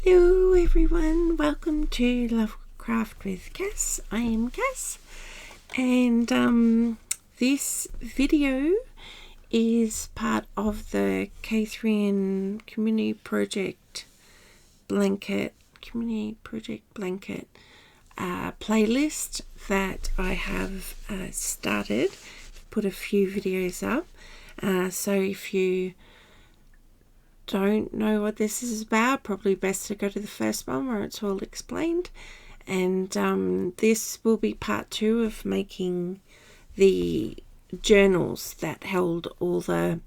Hello everyone, welcome to Lovecraft with Cass. I am Cass, and this video is part of the K3N community project blanket playlist that I have started. Put a few videos up, so if you don't know what this is about, probably best to go to the first one where it's all explained. And this will be part 2 of making the journals that held all the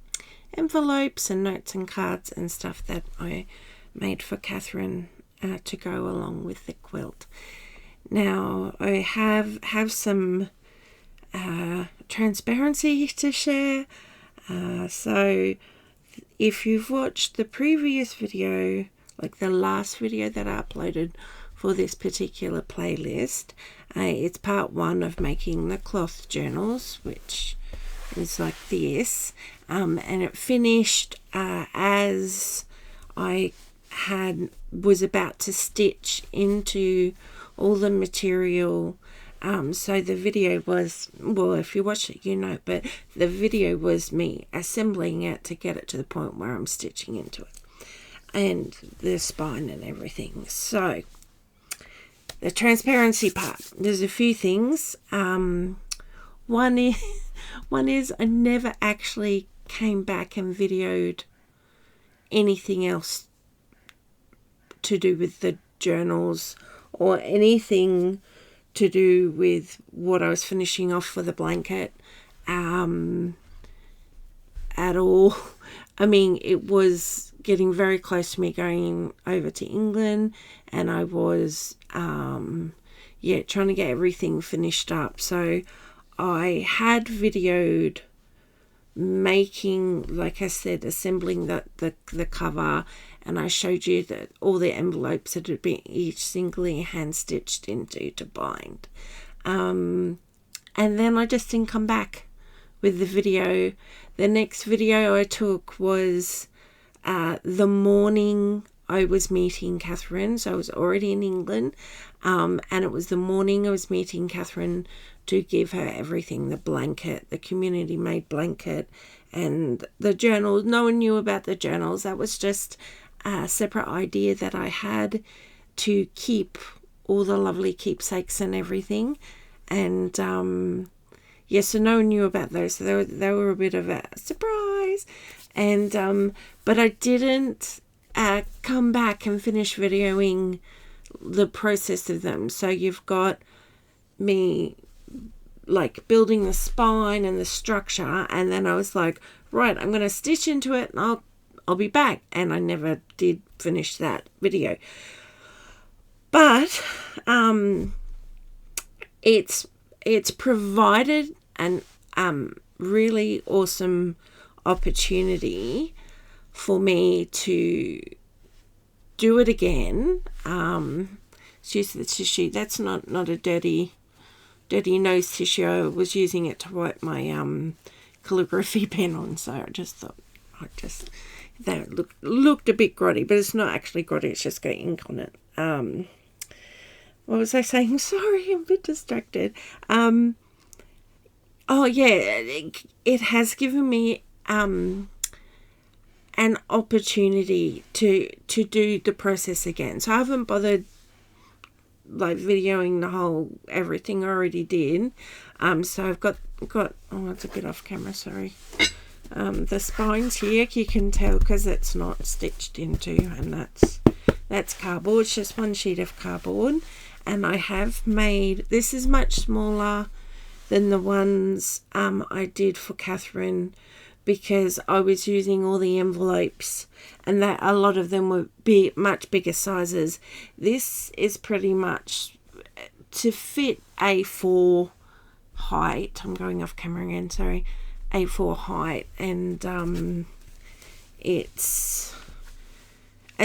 envelopes and notes and cards and stuff that I made for Catherine to go along with the quilt. Now I have some transparency to share, so if you've watched the previous video, like the last video that I uploaded for this particular playlist, it's part 1 of making the cloth journals, which is like this, and it finished as I was about to stitch into all the material. So the video was, well, if you watch it you know, but the video was me assembling it to get it to the point where I'm stitching into it and the spine and everything. So the transparency part, there's a few things. One is I never actually came back and videoed anything else to do with the journals or anything to do with what I was finishing off for the blanket at all. I mean, it was getting very close to me going over to England, and I was trying to get everything finished up. So I had videoed making, like I said, assembling the cover, and I showed you that all the envelopes that had been each singly hand stitched into to bind, and then I just didn't come back with the video. The next video I took was the morning I was meeting Catherine, so I was already in England, and it was the morning I was meeting Catherine to give her everything, the blanket, the community made blanket, and the journal. No one knew about the journals. That was just a separate idea that I had to keep all the lovely keepsakes and everything. And so no one knew about those, so they were a bit of a surprise. And but I didn't come back and finish videoing the process of them. So you've got me like building the spine and the structure, and then I was like, right, I'm going to stitch into it and I'll be back, and I never did finish that video. But it's provided an really awesome opportunity for me to do it again. Excuse the tissue. That's not a dirty nose tissue. I was using it to wipe my calligraphy pen on, so I just thought that looked a bit grotty, but it's not actually grotty, it's just got ink on it. What was I saying? Sorry, I'm a bit distracted. It has given me an opportunity to do the process again. So I haven't bothered like videoing the whole everything I already did. So I've got it's a bit off camera, sorry. The spines here, you can tell because it's not stitched into, and that's cardboard. It's just one sheet of cardboard, and I have made, this is much smaller than the ones I did for Catherine, because I was using all the envelopes and that a lot of them were much bigger sizes. This is pretty much to fit A4 height. I'm going off camera again, sorry. A4 height, and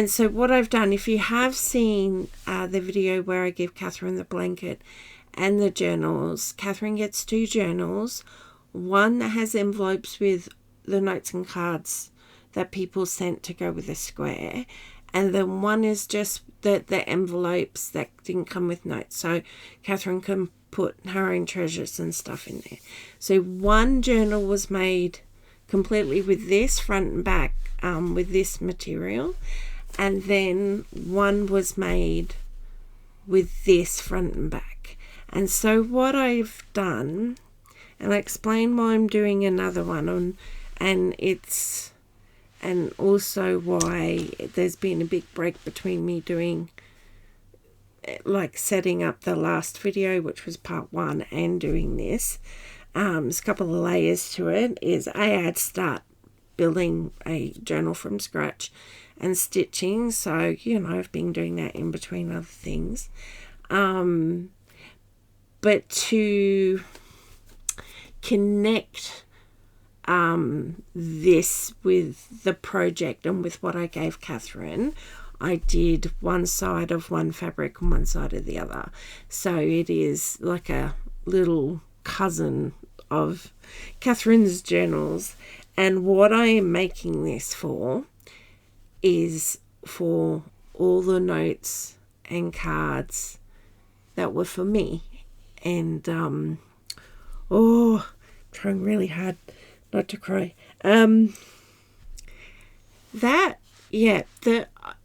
so what I've done, if you have seen the video where I give Catherine the blanket and the journals, Catherine gets 2 journals, one that has envelopes with the notes and cards that people sent to go with the square, and then one is just the envelopes that didn't come with notes, so Catherine can put her own treasures and stuff in there. So one journal was made completely with this front and back, with this material, and then one was made with this front and back. And so what I've done, and I explain why I'm doing another one and also why there's been a big break between me doing, like, setting up the last video, which was part 1, and doing this. There's a couple of layers to it. I had to start building a journal from scratch and stitching, so I've been doing that in between other things, but to connect this with the project and with what I gave Catherine, I did one side of one fabric and one side of the other, so it is like a little cousin of Catherine's journals. And what I am making this for is for all the notes and cards that were for me. And I'm trying really hard not to cry. And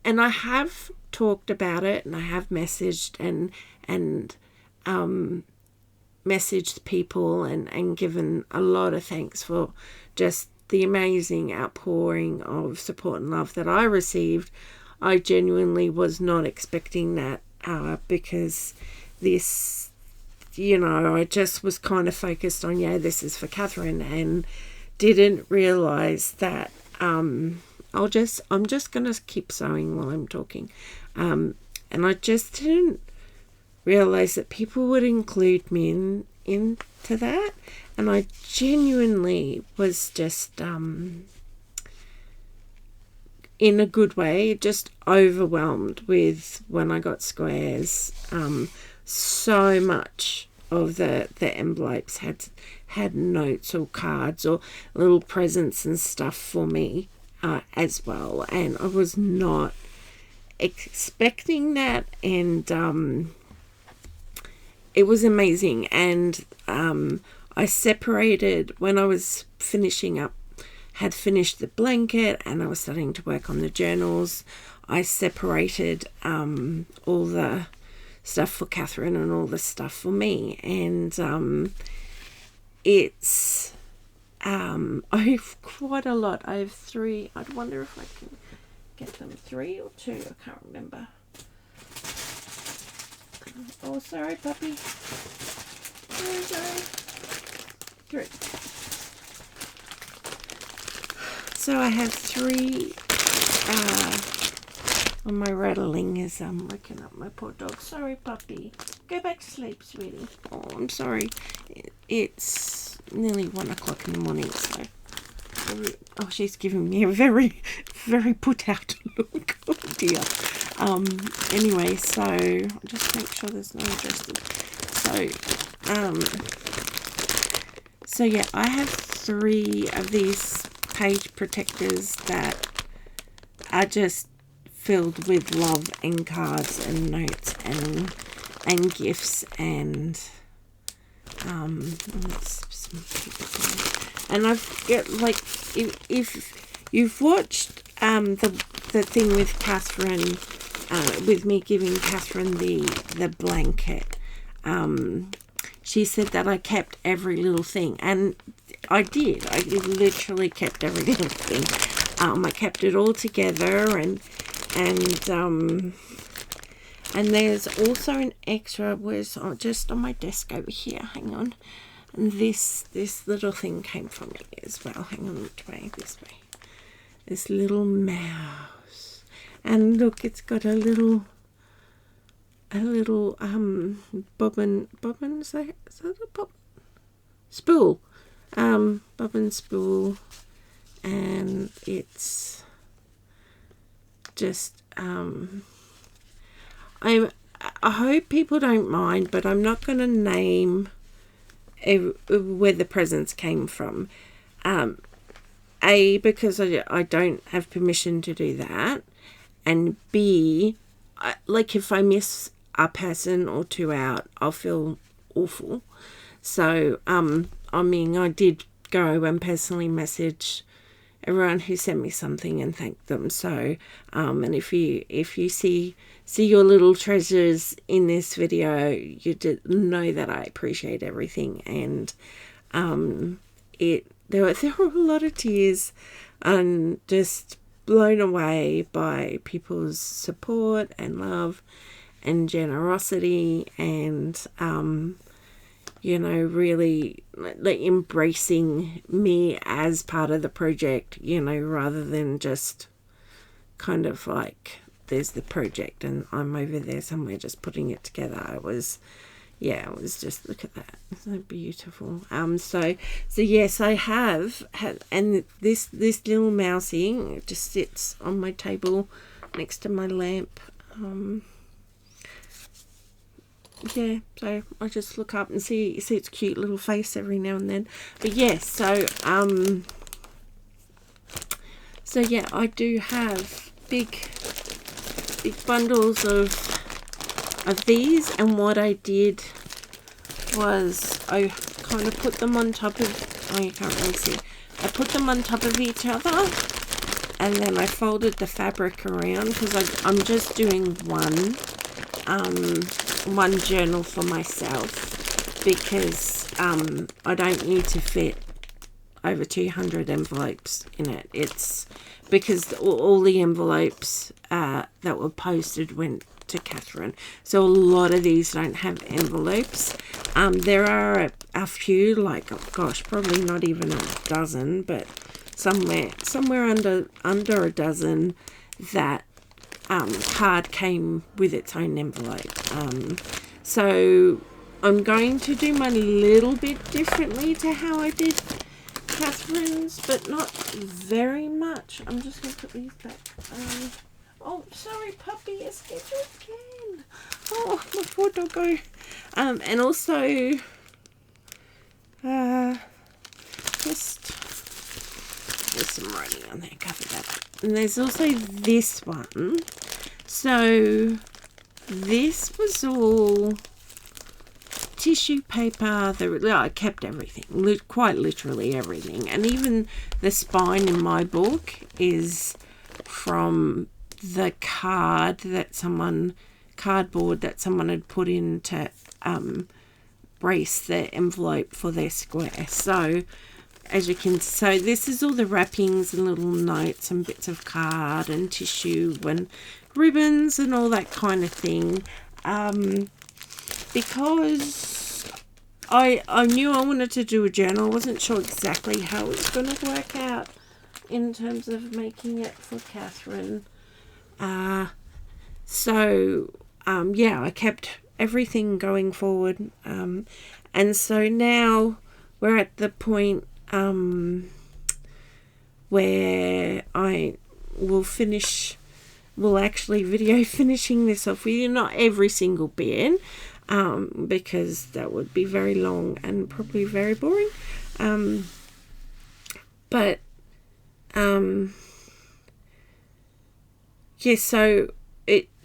I have talked about it, and I have messaged and messaged people and given a lot of thanks for just the amazing outpouring of support and love that I received. I genuinely was not expecting that, because this, I just was kind of focused on, this is for Catherine, and didn't realize that I'm just going to keep sewing while I'm talking. And I just didn't realize that people would include me into that. And I genuinely was just, in a good way, just overwhelmed with when I got squares. So much of the envelopes had notes or cards or little presents and stuff for me as well. And I was not expecting that, and it was amazing. And I separated, when I was had finished the blanket and I was starting to work on the journals, I separated all the stuff for Catherine and all the stuff for me. And it's I have quite a lot. I have 3. I'd wonder if I can get them 3 or 2. I can't remember. Oh, sorry, puppy. Sorry. 3. So I have 3. My rattling is waking up my poor dog. Sorry, puppy. Go back to sleep, sweetie. Oh, I'm sorry. It's nearly 1 o'clock in the morning, so. Oh, she's giving me a very, very put out look. Oh dear. Anyway, so I'll just make sure there's no addresses. So yeah, I have 3 of these page protectors that are just filled with love and cards and notes and gifts and and I've got, like, if you've watched the thing with Catherine, with me giving Catherine the blanket, she said that I kept every little thing, and I did. I literally kept every little thing. I kept it all together, and there's also an extra, where's just on my desk over here. Hang on. And this little thing came from me as well. Hang on, which way? This way. This little mouse. And look, it's got a little bobbin, is that a bobbin? Spool. Bobbin spool. And it's just, I hope people don't mind, but I'm not going to name where the presents came from. A, because I don't have permission to do that, and B, like if I miss a person or two out, I'll feel awful. So, I mean, I did go and personally message everyone who sent me something and thank them. So, and if you see your little treasures in this video, you know that I appreciate everything. And there were a lot of tears, and just blown away by people's support and love and generosity, and really like embracing me as part of the project, rather than just kind of like there's the project and I'm over there somewhere just putting it together. It was just, look at that, isn't it beautiful? So yes, I have and this little mousey just sits on my table next to my lamp. So I just look up and see its cute little face every now and then. But yes, so yeah, I do have big bundles of these, and what I did was I kind of put them on top of, you can't really see, I put them on top of each other, and then I folded the fabric around, because I'm just doing one journal for myself, because I don't need to fit over 200 envelopes in it. It's because all the envelopes that were posted went to K3N, so a lot of these don't have envelopes. There are a few, like, oh gosh, probably not even a dozen, but somewhere under a dozen that card came with its own envelope. So I'm going to do mine a little bit differently to how I did K3N's, but not very much. I'm just going to put these back. Oh, sorry, puppy, escaped again. Oh, my poor doggo. And also, just, there's some writing on there, cover that up. And there's also this one. So this was all tissue paper. I kept everything, quite literally everything. And even the spine in my book is from the cardboard that someone had put in to brace the envelope for their square. So as you can, so this is all the wrappings and little notes and bits of card and tissue and ribbons and all that kind of thing. Because I knew I wanted to do a journal. I wasn't sure exactly how it was going to work out in terms of making it for K3N. I kept everything going forward. And so now we're at the point where I will actually video finishing this off with you. Not every single bit, because that would be very long and probably very boring. So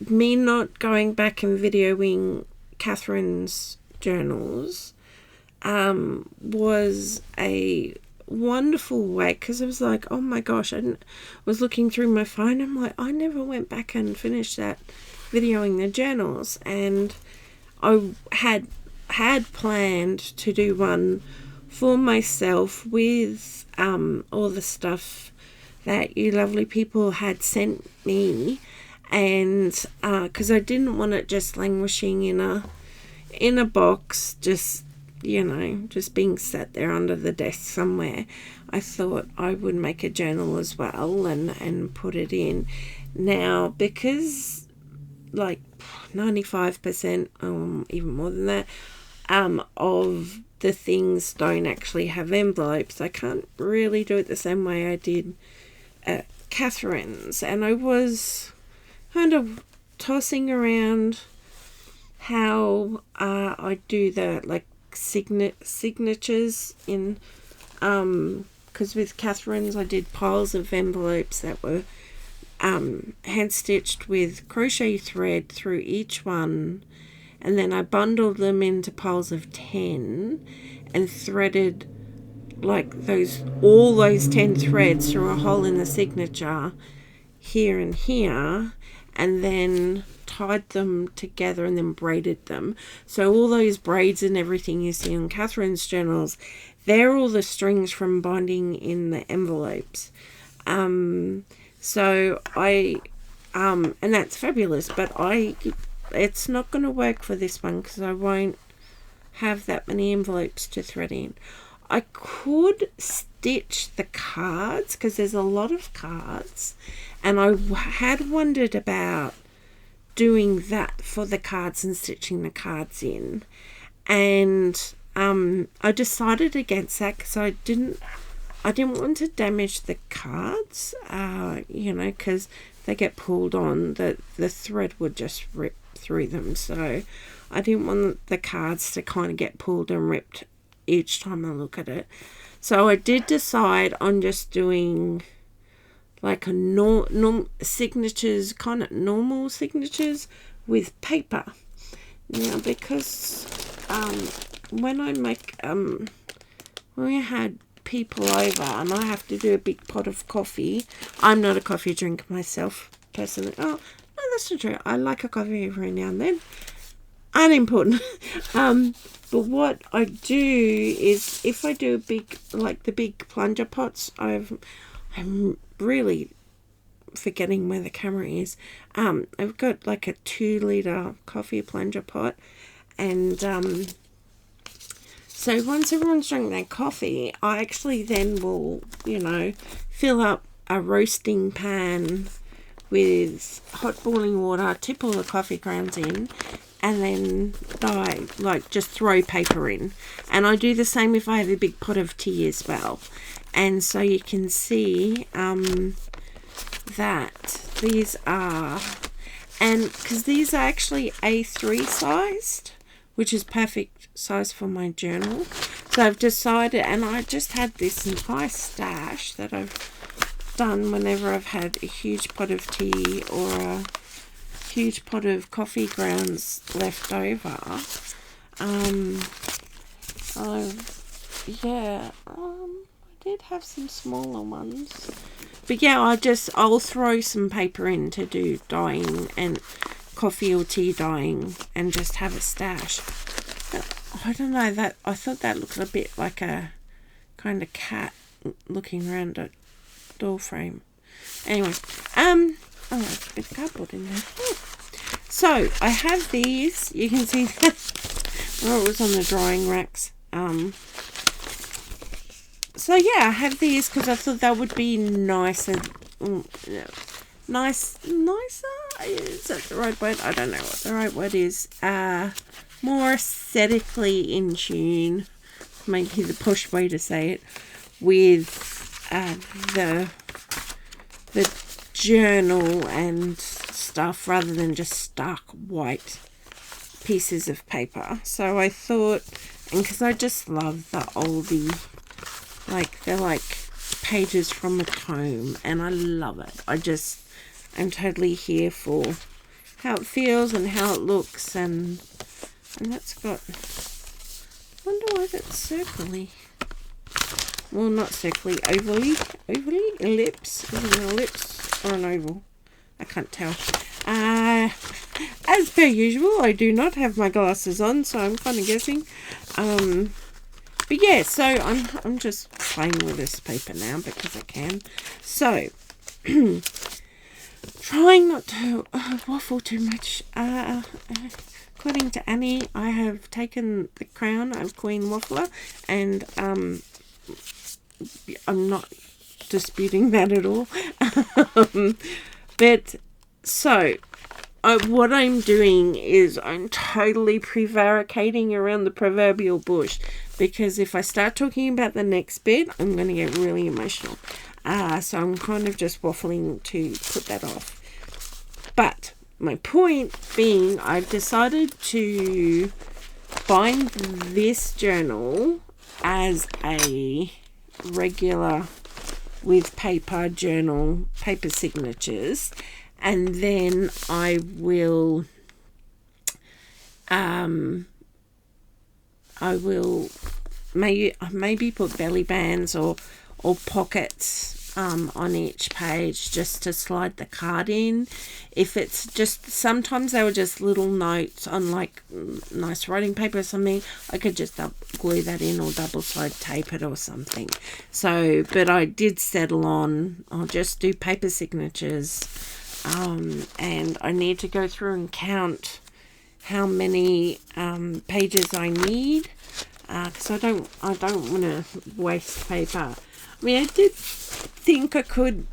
me not going back and videoing K3N's journals was a wonderful way, because I was like, oh my gosh, I was looking through my phone, I'm like, I never went back and finished that videoing the journals, and I had planned to do one for myself with all the stuff that you lovely people had sent me, and because I didn't want it just languishing in a box, just being sat there under the desk somewhere. I thought I would make a journal as well and put it in. Now, because like 95%, even more than that, of the things don't actually have envelopes, I can't really do it the same way I did at K3N's. And I was kind of tossing around how I do the like signatures in because with K3N's I did piles of envelopes that were hand stitched with crochet thread through each one, and then I bundled them into piles of 10 and threaded like all those 10 threads through a hole in the signature here and here, and then tied them together and then braided them. So all those braids and everything you see on K3N's journals, they're all the strings from binding in the envelopes. So I and that's fabulous, but it's not going to work for this one because I won't have that many envelopes to thread in. I could stitch the cards because there's a lot of cards, and I had wondered about doing that for the cards and stitching the cards in, and I decided against that because I didn't want to damage the cards, because they get pulled on, the thread would just rip through them. So I didn't want the cards to kind of get pulled and ripped each time I look at it. So I did decide on just doing like a normal signatures, kind of normal signatures with paper. Now, because when I make when we had people over and I have to do a big pot of coffee, I'm not a coffee drinker myself personally. Oh no, that's not true. I like a coffee every now and then. Unimportant. But what I do is, if I do a big, like the big plunger pots, I'm really forgetting where the camera is. I've got like a 2-litre coffee plunger pot, and so once everyone's drinking their coffee, I actually then will, fill up a roasting pan with hot boiling water, tip all the coffee grounds in, and then just throw paper in. And I do the same if I have a big pot of tea as well. And so you can see that these are, and because these are actually A3 sized, which is perfect size for my journal. So I've decided, and I just had this nice stash that I've done whenever I've had a huge pot of tea or a huge pot of coffee grounds left over. I did have some smaller ones, but yeah, I'll throw some paper in to do dyeing and coffee or tea dyeing and just have a stash. I don't know, that I thought that looked a bit like a kind of cat looking around a door frame. Anyway, oh, there's a bit of cardboard in there. So I have these. You can see that. Oh, it was on the drying racks. So yeah, I have these because I thought that would be nicer. Nicer? Is that the right word? I don't know what the right word is. More aesthetically in tune, maybe the posh way to say it, with the journal and stuff, rather than just stark white pieces of paper. So I thought, and because I just love the oldie, they're like pages from a tome, and I love it. I'm totally here for how it feels and how it looks, and that's got, I wonder why that's circly. Well, not circly, ovally, ellipse. Is it an ellipse or an oval? I can't tell. As per usual, I do not have my glasses on, so I'm kind of guessing. But yeah, so I'm just playing with this paper now because I can. So, trying not to waffle too much. According to Annie, I have taken the crown of Queen Waffler, and I'm not disputing that at all. But so what I'm doing is I'm totally prevaricating around the proverbial bush, because if I start talking about the next bit, I'm going to get really emotional. So I'm kind of just waffling to put that off. But my point being, I've decided to bind this journal as a regular with paper journal, paper signatures, and then I will maybe put belly bands or pockets on each page just to slide the card in. If it's just, sometimes they were just little notes on like nice writing paper or something, I could just glue that in or double side tape it or something. So, but I did settle on, I'll just do paper signatures, and I need to go through and count how many pages I need, because I don't want to waste paper. I mean, I did think I could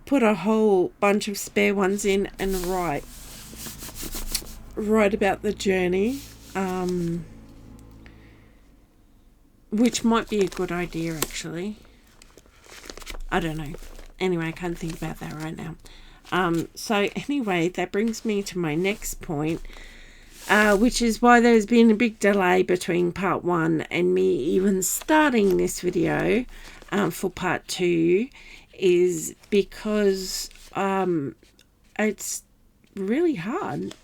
put a whole bunch of spare ones in and write about the journey, which might be a good idea actually. I don't know. Anyway, I can't think about that right now. So anyway, that brings me to my next point, which is why there's been a big delay between part 1 and me even starting this video for part 2, is because it's really hard,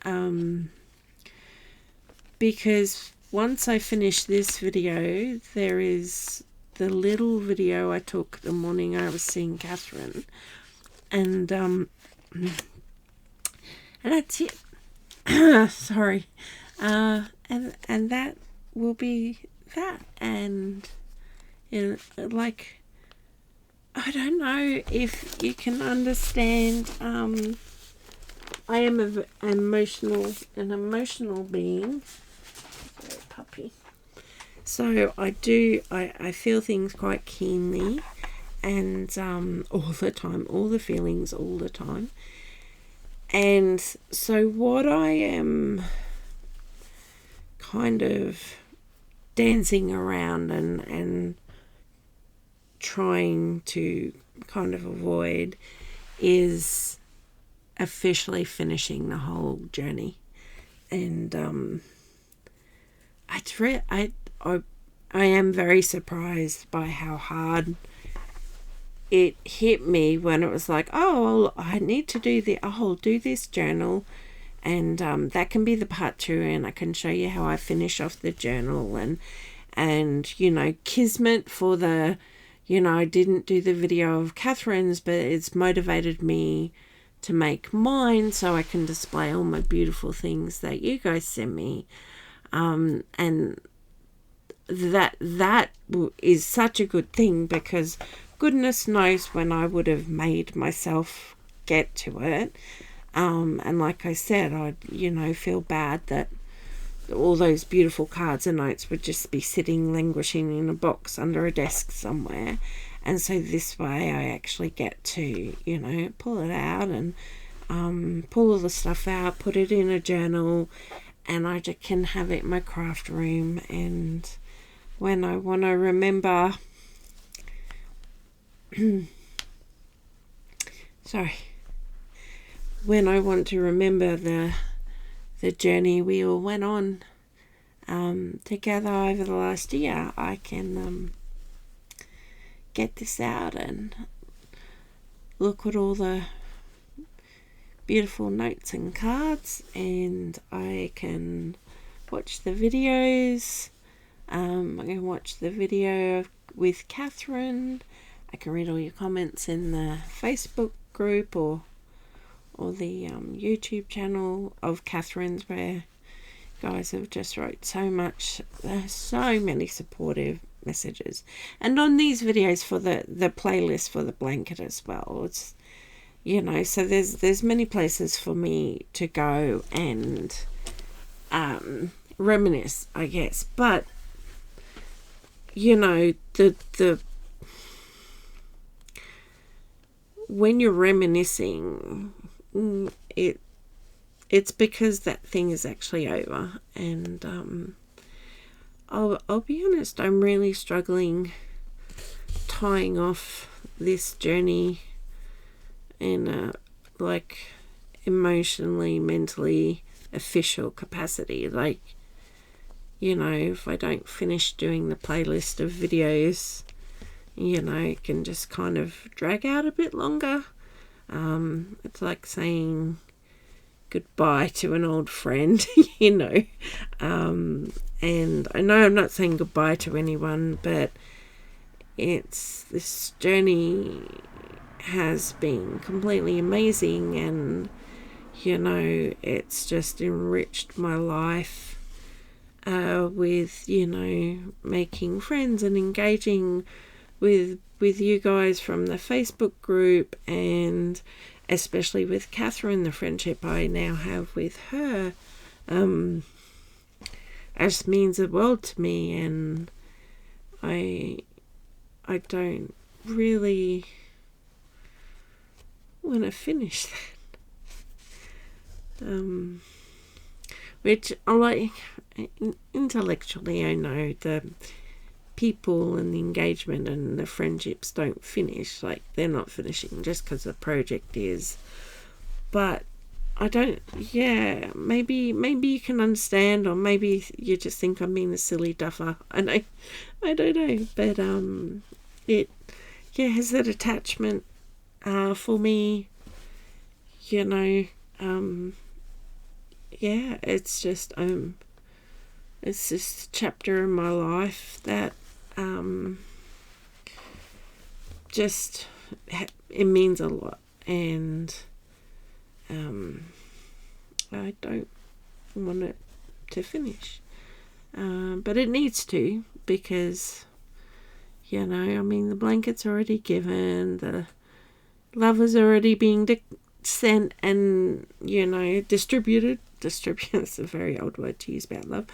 because once I finish this video, there is the little video I took the morning I was seeing Catherine, and that's it. Sorry, and that will be that. And like, I don't know if you can understand. I am an emotional being. Sorry, puppy. So I feel things quite keenly, and all the time, all the feelings all the time. And so what I am kind of dancing around and trying to kind of avoid is officially finishing the whole journey. And I am very surprised by how hard it hit me when it was like, oh, I need to do I'll do this journal, and that can be the part 2, and I can show you how I finish off the journal, and you know, kismet for the, you know, I didn't do the video of Catherine's, but it's motivated me to make mine so I can display all my beautiful things that you guys send me, and that is such a good thing, because goodness knows when I would have made myself get to it. And like I said, I'd, you know, feel bad that all those beautiful cards and notes would just be sitting languishing in a box under a desk somewhere. And so this way I actually get to, you know, pull it out and pull all the stuff out, put it in a journal, and I just can have it in my craft room. And when I want to remember when I want to remember the journey we all went on together over the last year, I can get this out and look at all the beautiful notes and cards, and I can watch the videos. I can watch the video with Catherine. I can read all your comments in the Facebook group or the YouTube channel of Catherine's, where guys have just wrote so much. There's so many supportive messages. And on these videos for the playlist for the blanket as well. It's, you know, so there's many places for me to go and reminisce, I guess. But, you know, the when you're reminiscing, it's because that thing is actually over. And I'll be honest, I'm really struggling tying off this journey in a like emotionally, mentally official capacity. Like, you know, if I don't finish doing the playlist of videos it can just kind of drag out a bit longer. It's like saying goodbye to an old friend, and I know I'm not saying goodbye to anyone, but this journey has been completely amazing, and it's just enriched my life with making friends and engaging with you guys from the Facebook group, and especially with Catherine, the friendship I now have with her just means the world to me, and I don't really want to finish that. Which I like. Intellectually, I know the people and the engagement and the friendships don't finish. Like, they're not finishing just because the project is. But I don't. Yeah, maybe you can understand, or maybe you just think I'm being a silly duffer. I don't know. But it has that attachment for me. It's just it's this chapter in my life that just it means a lot, and I don't want it to finish, but it needs to, because the blanket's already given, the love is already being sent and distributed. Is a very old word to use about love.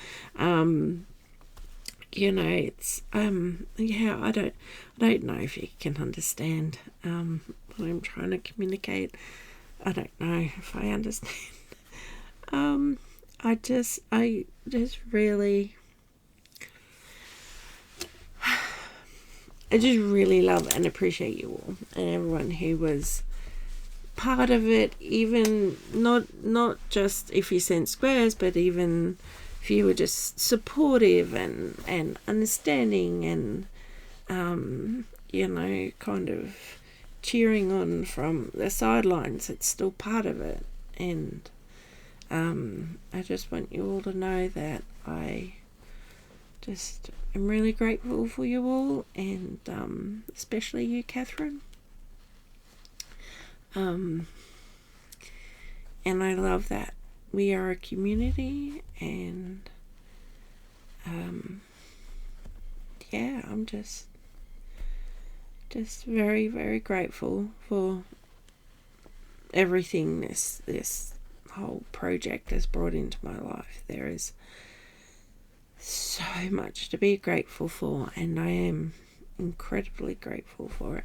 It's I don't know if you can understand what I'm trying to communicate. I don't know if I understand. I just really love and appreciate you all, and everyone who was part of it, even not just if you sent squares, but even if you were just supportive and understanding, and kind of cheering on from the sidelines. It's still part of it, and I just want you all to know that I just am really grateful for you all, and especially you, Catherine. And I love that we are a community, and I'm just very, very grateful for everything this whole project has brought into my life. There is so much to be grateful for, and I am incredibly grateful for it.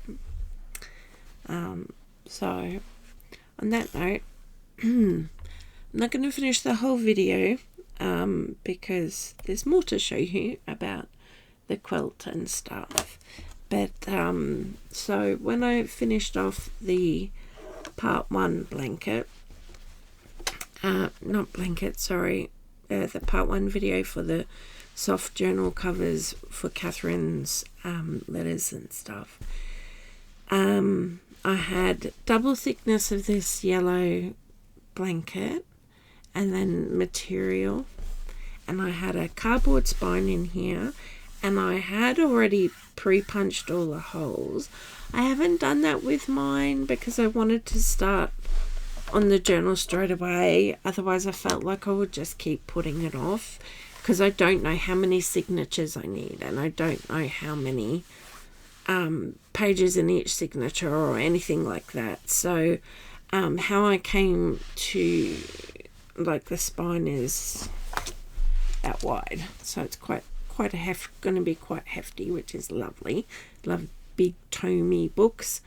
So on that note, I'm not going to finish the whole video because there's more to show you about the quilt and stuff. But so when I finished off the part 1 blanket, the part 1 video for the soft journal covers for Catherine's letters and stuff, I had double thickness of this yellow blanket and then material, and I had a cardboard spine in here, and I had already pre-punched all the holes. I haven't done that with mine because I wanted to start on the journal straight away, otherwise I felt like I would just keep putting it off, because I don't know how many signatures I need, and I don't know how many pages in each signature or anything like that. So how I came to, like, the spine is that wide, so it's going to be quite hefty, which is lovely. Love big tomey books.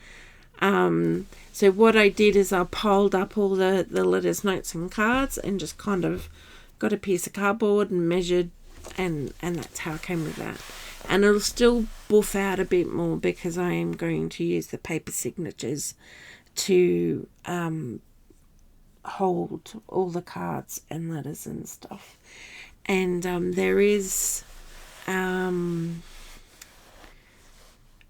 So what I did is I piled up all the letters, notes and cards, and just kind of got a piece of cardboard and measured, and that's how I came with that. And it'll still buff out a bit more because I am going to use the paper signatures to hold all the cards and letters and stuff. And there is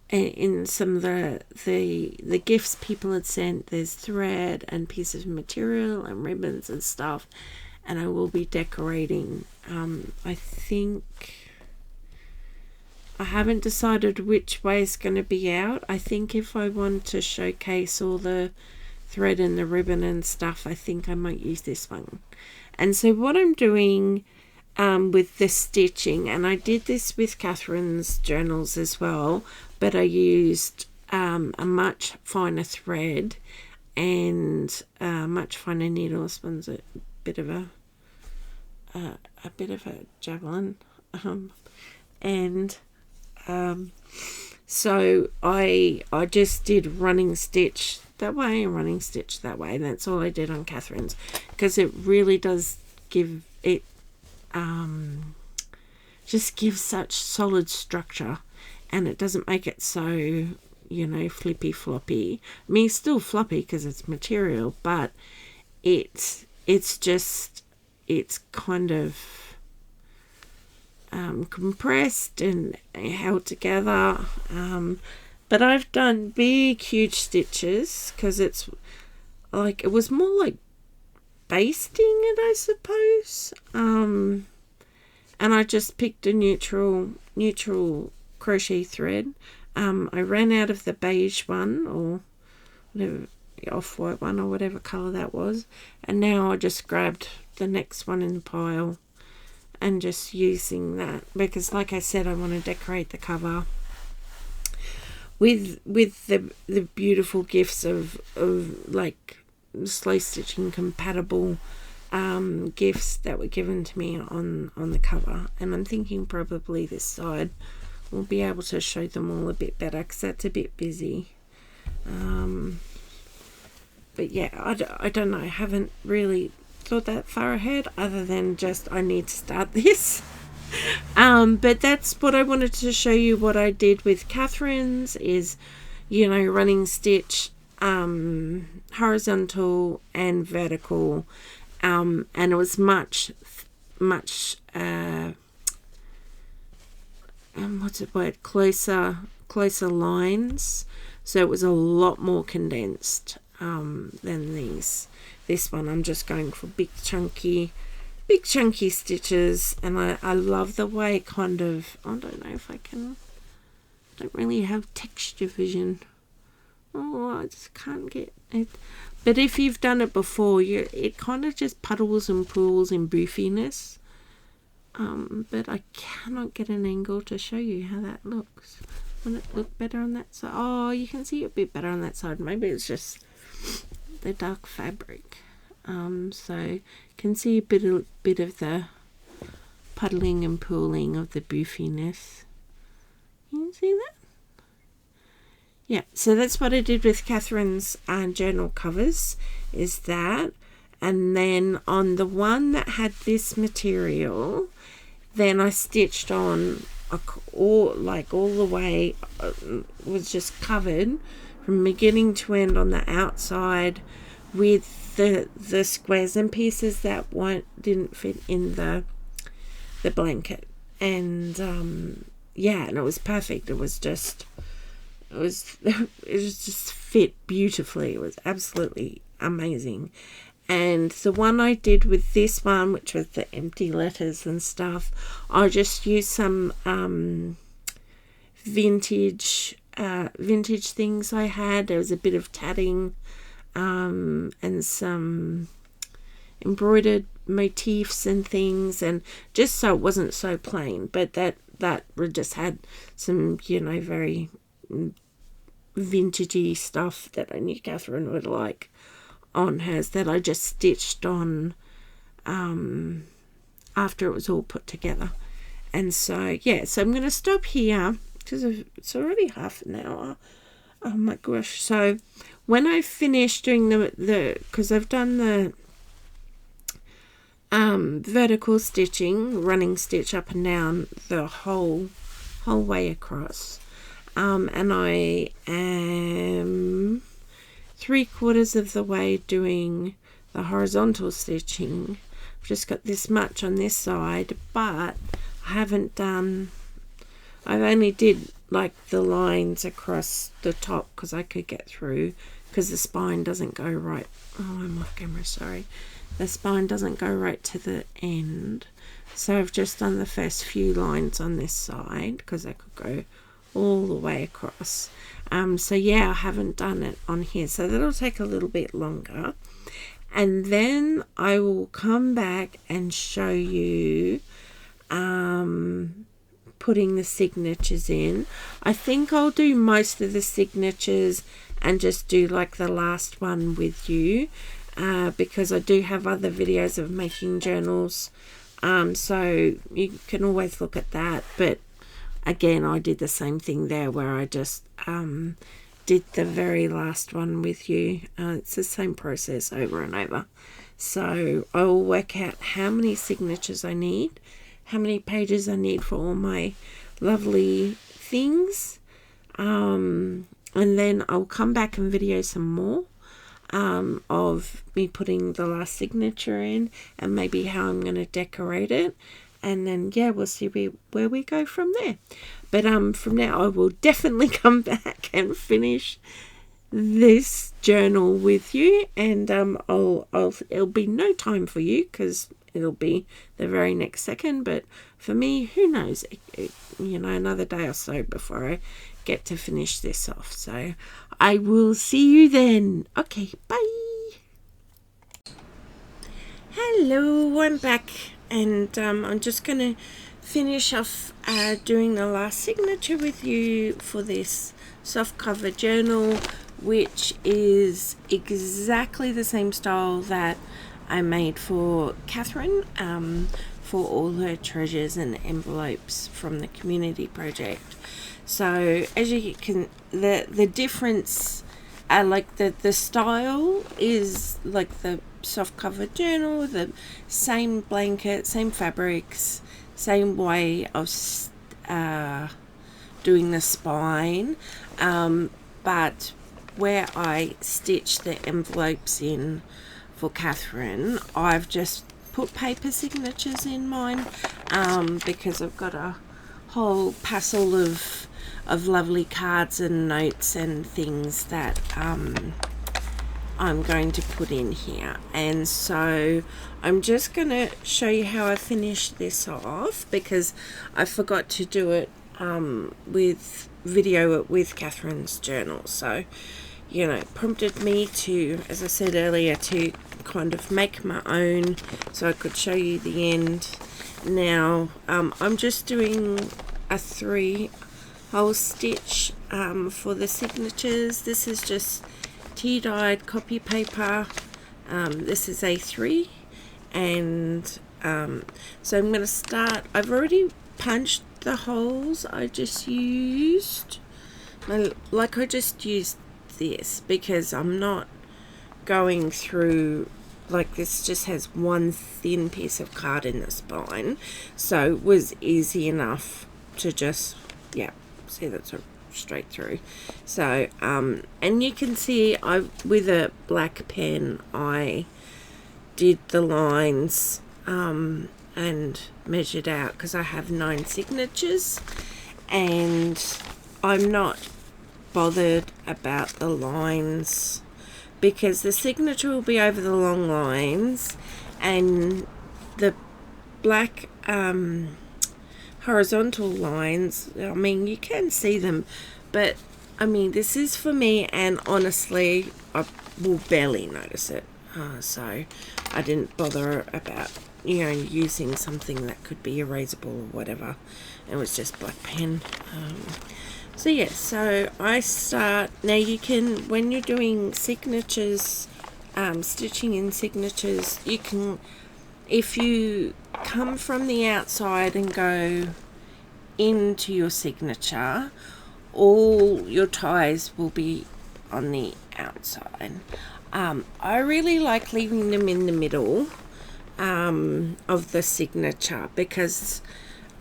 in some of the gifts people had sent, there's thread and pieces of material and ribbons and stuff, and I will be decorating. I think I haven't decided which way it's going to be out. I think if I want to showcase all the thread and the ribbon and stuff, I think I might use this one. And so what I'm doing with the stitching, and I did this with Catherine's journals as well, but I used a much finer thread and much finer needle. This one's a bit of a javelin, so I just did running stitch that way and running stitch that way, and that's all I did on Catherine's, because it really does give it just gives such solid structure, and it doesn't make it so, flippy floppy. I mean, it's still floppy because it's material, but it's kind of compressed and held together. But I've done big, huge stitches because it was more like basting it, I suppose. And I just picked a neutral crochet thread. I ran out of the beige one, or whatever, off-white one, or whatever colour that was, and now I just grabbed the next one in the pile and just using that, because like I said, I want to decorate the cover with the beautiful gifts of like slow stitching compatible gifts that were given to me on the cover. And I'm thinking probably this side we'll be able to show them all a bit better, because that's a bit busy. But yeah, I don't know, I haven't really thought that far ahead, other than just I need to start this. But that's what I wanted to show you. What I did with Catherine's is, running stitch, horizontal and vertical, and it was much closer lines, so it was a lot more condensed than this one. I'm just going for big chunky stitches, and I love the way kind of, I don't know if I don't really have texture vision. Oh, I just can't get it. But if you've done it before, it kind of just puddles and pools in boofiness. But I cannot get an angle to show you how that looks. Will it look better on that side? Oh, you can see it a bit better on that side. Maybe it's just the dark fabric. So you can see a bit of the puddling and pooling of the boofiness. You can see that? Yeah, so that's what I did with Catherine's journal covers, is that. And then on the one that had this material, then I stitched on all the way, was just covered from beginning to end on the outside with the squares and pieces that didn't fit in the blanket. And and it was perfect. It just fit beautifully. It was absolutely amazing. And the one I did with this one, which was the empty letters and stuff, I just used some vintage things I had. There was a bit of tatting and some embroidered motifs and things, and just so it wasn't so plain, but that just had some, very vintagey stuff that I knew Catherine would like on hers, that I just stitched on after it was all put together. And so so I'm going to stop here because it's already half an hour. Oh my gosh. So when I finish doing the because I've done the vertical stitching, running stitch up and down the whole way across, and I am 3/4 of the way doing the horizontal stitching. I've just got this much on this side, but I haven't done, I've only did like the lines across the top because I could get through, because the spine doesn't go right. Oh, I'm off camera, sorry. The spine doesn't go right to the end. So I've just done the first few lines on this side because I could go all the way across. So yeah, I haven't done it on here, so that'll take a little bit longer. And then I will come back and show you putting the signatures in. I think I'll do most of the signatures and just do like the last one with you, because I do have other videos of making journals, so you can always look at that. But again, I did the same thing there where I just did the very last one with you. It's the same process over and over. So I will work out how many signatures I need, how many pages I need for all my lovely things, and then I'll come back and video some more of me putting the last signature in and maybe how I'm going to decorate it. And then yeah, we'll see where we go from there. But from now I will definitely come back and finish this journal with you, and it'll be no time for you because it'll be the very next second, but for me, who knows, you know, another day or so before I get to finish this off. So I will see you then. Okay, bye. Hello, I'm back, and I'm just gonna finish off doing the last signature with you for this soft cover journal, which is exactly the same style that I made for K3N, for all her treasures and envelopes from the community project. So as you can, the difference, like the style is like the soft cover journal, the same blanket, same fabrics, same way of doing the spine, but where I stitch the envelopes in for K3N, I've just put paper signatures in mine, because I've got a whole parcel of lovely cards and notes and things that I'm going to put in here. And so I'm just going to show you how I finish this off, because I forgot to do it with video with K3N's journal. So, you know, prompted me to, as I said earlier, to kind of make my own so I could show you the end. Now I'm just doing a 3-hole stitch for the signatures. This is just tea-dyed copy paper. This is A3, and so I'm going to start. I've already punched the holes. I just used this because I'm not going through, like, this just has one thin piece of card in the spine, so it was easy enough to just, yeah, see, that's straight through. So and you can see I, with a black pen, I did the lines and measured out, because I have 9 signatures and I'm not bothered about the lines, because the signature will be over the long lines, and the black horizontal lines, I mean, you can see them, but I mean, this is for me, and honestly I will barely notice it, so I didn't bother about, you know, using something that could be erasable or whatever. It was just black pen. So yeah, so I start, now you can, when you're doing signatures, stitching in signatures, you can, if you come from the outside and go into your signature, all your ties will be on the outside. I really like leaving them in the middle of the signature, because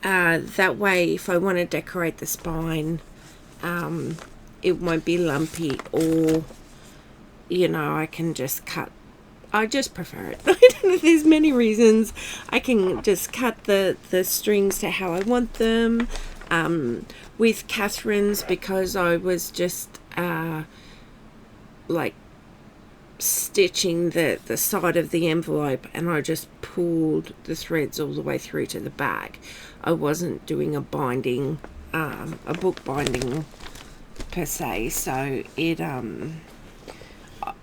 that way if I want to decorate the spine, it won't be lumpy, or, you know, I can just cut. I just prefer it. I don't know, there's many reasons. I can just cut the strings to how I want them. With K3N's, because I was just like stitching the side of the envelope, and I just pulled the threads all the way through to the back. I wasn't doing a binding, a book binding per se, so it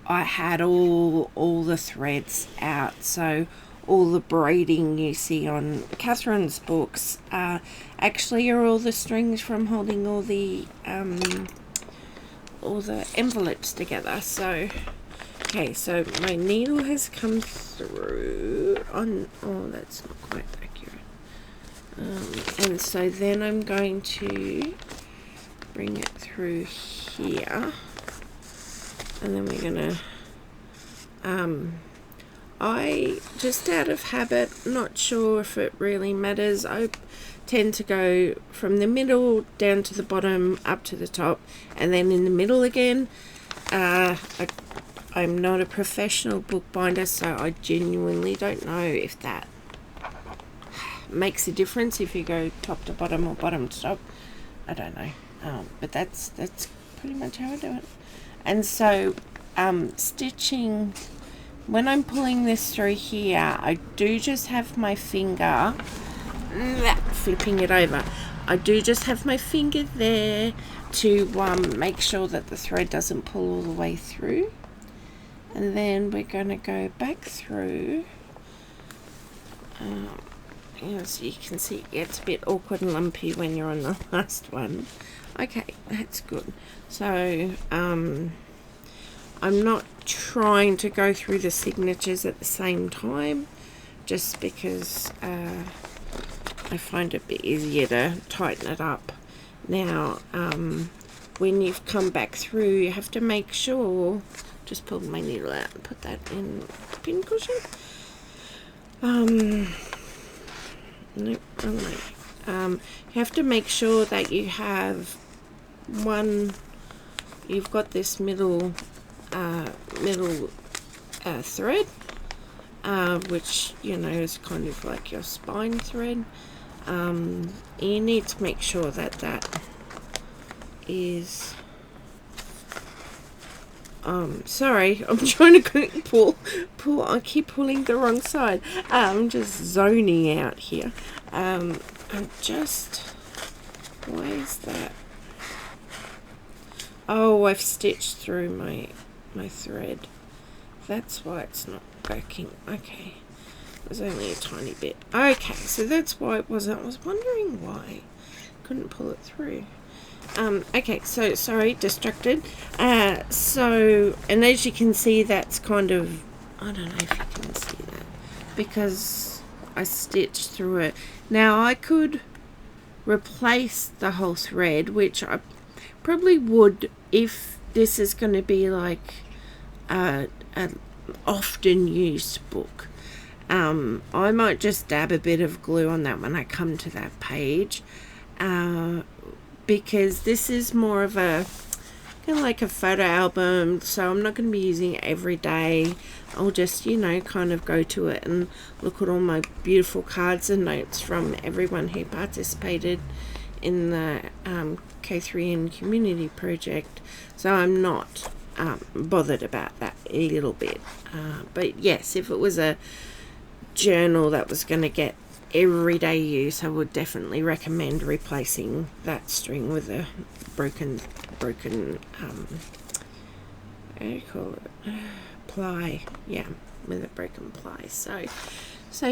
I had all the threads out, so all the braiding you see on K3N's books actually are all the strings from holding all the envelopes together. So okay, so my needle has come through on, oh, that's not quite accurate. And so then I'm going to bring it through here, and then we're gonna, I, just out of habit, not sure if it really matters, I tend to go from the middle down to the bottom, up to the top, and then in the middle again. I'm not a professional bookbinder, so I genuinely don't know if that makes a difference if you go top to bottom or bottom to top. I don't know, but that's pretty much how I do it. And so stitching, when I'm pulling this through here, I do just have my finger flipping it over. I do just have my finger there to make sure that the thread doesn't pull all the way through. And then we're going to go back through. So you can see it gets a bit awkward and lumpy when you're on the last one. Okay, that's good. So I'm not trying to go through the signatures at the same time, just because I find it a bit easier to tighten it up. Now, when you've come back through, you have to make sure, just pull my needle out and put that in the pin cushion. Nope, wrong way. You have to make sure that you have you've got this middle thread, which, you know, is kind of like your spine thread. You need to make sure that that is, sorry, I'm trying to pull, I keep pulling the wrong side. I'm just zoning out here. I'm just, why is that? Oh, I've stitched through my thread. That's why it's not working. Okay, it was only a tiny bit. Okay, so that's why it wasn't. I was wondering why I couldn't pull it through. Okay, so sorry, distracted. So, and as you can see, that's kind of, I don't know if you can see that, because I stitched through it. Now I could replace the whole thread, which I probably would if this is going to be like an often used book. I might just dab a bit of glue on that when I come to that page, because this is more of a kind of like a photo album, so I'm not going to be using it every day. I'll just, you know, kind of go to it and look at all my beautiful cards and notes from everyone who participated in the K3N community project. So I'm not bothered about that a little bit. But yes, if it was a journal that was going to get everyday use, I would definitely recommend replacing that string with a broken what do you call it, ply. Yeah, with a broken ply. So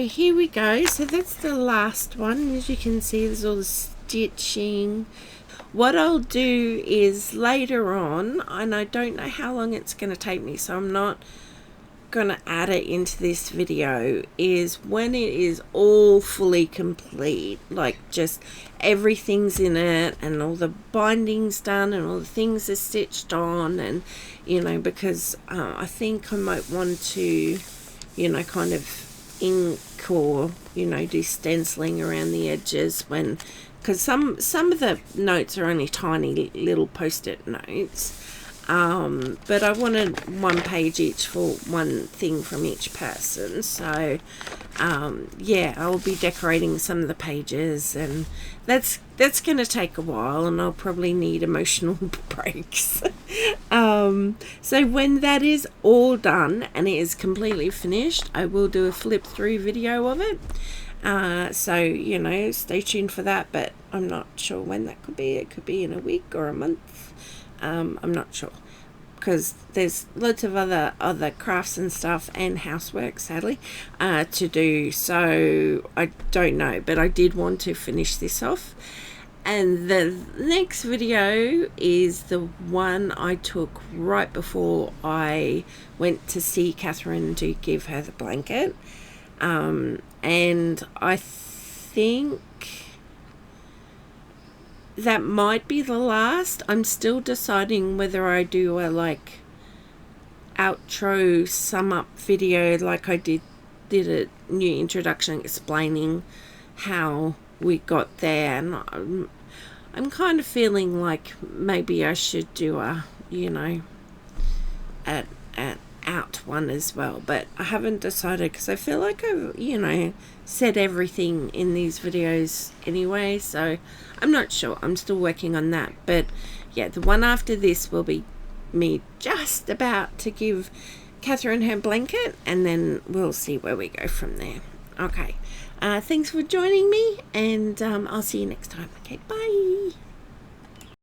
here we go. So that's the last one. As you can see, there's all the stitching. What I'll do is later on, and I don't know how long it's going to take me, so I'm not going to add it into this video, is when it is all fully complete, like just everything's in it and all the binding's done and all the things are stitched on, and you know, because I think I might want to, you know, kind of ink or, you know, do stenciling around the edges, when, because some of the notes are only tiny little post-it notes. But I wanted one page each for one thing from each person. So yeah, I'll be decorating some of the pages, and that's going to take a while, and I'll probably need emotional breaks. So when that is all done and it is completely finished, I will do a flip through video of it. So, you know, stay tuned for that, but I'm not sure when that could be. It could be in a week or a month. I'm not sure, because there's lots of other crafts and stuff and housework, sadly, to do. So I don't know, but I did want to finish this off. And the next video is the one I took right before I went to see K3N to give her the blanket. And I think that might be the last. I'm still deciding whether I do a like outro sum up video like I did a new introduction explaining how we got there, and I'm kind of feeling like maybe I should do a, you know, an out one as well, but I haven't decided, because I feel like I've, you know, said everything in these videos anyway, so I'm not sure. I'm still working on that. But yeah, the one after this will be me just about to give K3N her blanket, and then we'll see where we go from there. Okay, thanks for joining me, and I'll see you next time. Okay, bye.